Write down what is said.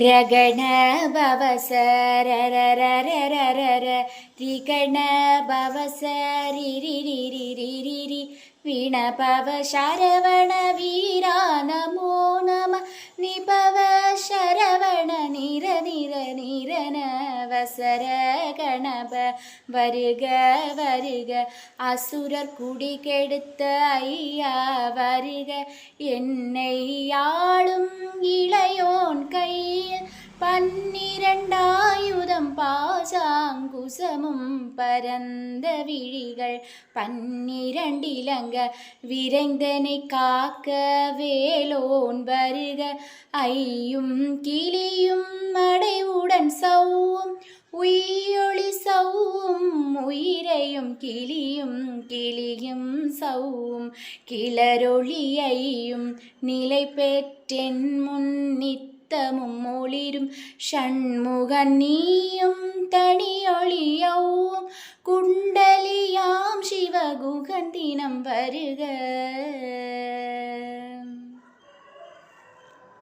രഗണ ഭവസരരരരരര രിഗണ ഭവസരിരിരിരിരിരി വീണപവ ശരവണ വീരാ നമോ നമ നിപവ ശരവണ നിര നിര നിരന വസര ഗണപ വരുക വരുക அசுரர் குடி கெடுத்த ஐயா வருக என்னை ஆளும் இளையோன் கையில் 12 பாசாங்குசமும் பரந்த விழிகள் 12 இலங்க விரைந்தனை காக்க வேலோன் வருக ஐயும் கிளியும் அடைவுடன் சவ்வும் உயிரொளி சவ்வும் உயிரையும் கிளியும் கிளியும் சவ்வும் கிளரொளியையும் நிலை பெற்றென் முன்னித்தமும் ஒளிரும் ஷண்முகன் நீயும் தனியொளியவும் குண்டலியாம் சிவகுகன் தினம் வருக